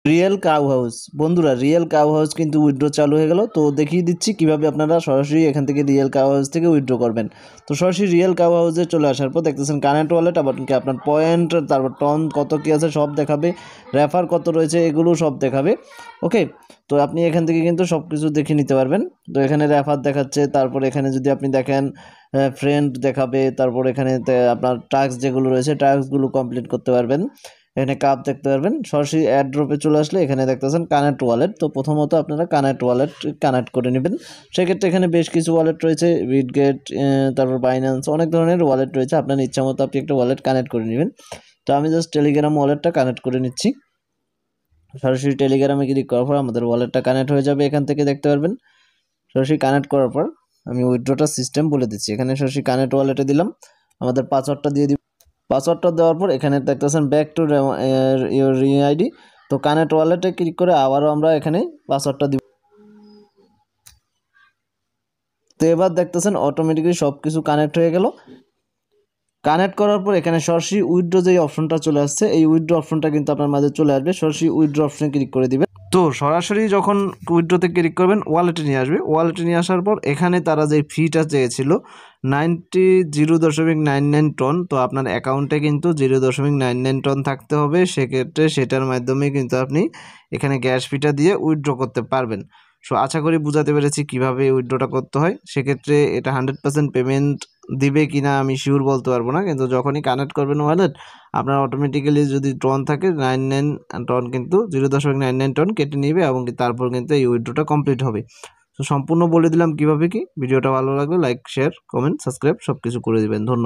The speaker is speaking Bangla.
রিয়েল কাউ হাউস বন্ধুরা, রিয়েল কাউ হাউস কিন্তু উইথড্র চালু হয়ে গেল। তো দেখিয়ে দিচ্ছি কিভাবে আপনারা সরাসরি এখান থেকে রিয়েল কাউ হাউস থেকে উইথড্র করবেন। তো সরাসরি রিয়েল কাউ হাউসে চলে আসার পর দেখতেছেন কানেক্ট ওয়ালেট, আবার কি আপনার পয়েন্ট, তারপর টন কত কী আছে সব দেখাবে, রেফার কত রয়েছে এগুলো সব দেখাবে। ওকে, তো আপনি এখান থেকে কিন্তু সব কিছু দেখে নিতে পারবেন। তো এখানে রেফার দেখাচ্ছে, তারপর এখানে যদি আপনি দেখেন ফ্রেন্ড দেখাবে, তারপর এখানে আপনার টাস্ক যেগুলো রয়েছে টাস্কগুলো কমপ্লিট করতে পারবেন। এখানে কাপ দেখতে পারবেন। সরাসরি অ্যাড ড্রপে চলে আসলে এখানে দেখতেছেন কানেক্ট ওয়ালেট। তো প্রথমত আপনারা কানেক্ট ওয়ালেট কানেক্ট করে নেবেন। সেক্ষেত্রে এখানে বেশ কিছু ওয়ালেট রয়েছে, বিটগেট, তারপর বাইন্যান্স, অনেক ধরনের ওয়ালেট রয়েছে। আপনার ইচ্ছা মতো আপনি একটা ওয়ালেট কানেক্ট করে নেবেন। তো আমি জাস্ট টেলিগ্রাম ওয়ালেটটা কানেক্ট করে নিচ্ছি। সরাসরি টেলিগ্রামে ক্লিক করার পর আমাদের ওয়ালেটটা কানেক্ট হয়ে যাবে, এখান থেকে দেখতে পারবেন। সরাসরি কানেক্ট করার পর আমি উইথড্রটার সিস্টেম বলে দিচ্ছি। এখানে সরাসরি কানেক্ট ওয়ালেটে দিলাম, আমাদের পাসওয়ার্ডটা দিয়ে দিব। পাসওয়ার্ডটা দেওয়ার পর এখানে দেখতেছেন ব্যাক টু ইউর আইডি। তো কানেক্ট ওয়ালেটে ক্লিক করে আবারও আমরা এখানে পাসওয়ার্ডটা দিব। তো এবার দেখতেছেন অটোমেটিক্যালি সব কিছু কানেক্ট হয়ে গেল। কানেক্ট করার পর এখানে সরাসরি উইথড্র যে অপশনটা চলে আসছে, এই উইথড্র অপশনটা কিন্তু আপনার মাঝে চলে আসবে। সরাসরি উইথড্র অপশনে ক্লিক করে দিবেন। তো সরাসরি যখন উইথড্রতে ক্লিক করবেন ওয়ালেটে নিয়ে আসবে। ওয়ালেটে নিয়ে আসার পর এখানে তারা যে ফিটা চেয়েছিল 0.99 টন, তো আপনার অ্যাকাউন্টে কিন্তু 0.99 টন থাকতে হবে। সেক্ষেত্রে সেটার মাধ্যমে কিন্তু আপনি এখানে গ্যাস ফিটা দিয়ে উইথড্র করতে পারবেন। সো আশা করি বুঝাতে পেরেছি কীভাবে উইথড্রটা করতে হয়। সেক্ষেত্রে এটা 100% পেমেন্ট দিবে কি না আমি শিওর বলতে পারবো না, কিন্তু যখনই কানেক্ট করবেন ওয়ালেট আপনার অটোমেটিক্যালি যদি টন থাকে 99 টন কিন্তু 0.99 টন কেটে নিবে এবং তারপর কিন্তু এই উইথড্রটা কমপ্লিট হবে। তো সম্পূর্ণ বলে দিলাম কীভাবে কি। ভিডিওটা ভালো লাগলে লাইক, শেয়ার, কমেন্ট, সাবস্ক্রাইব সব কিছু করে দিবেন। ধন্যবাদ।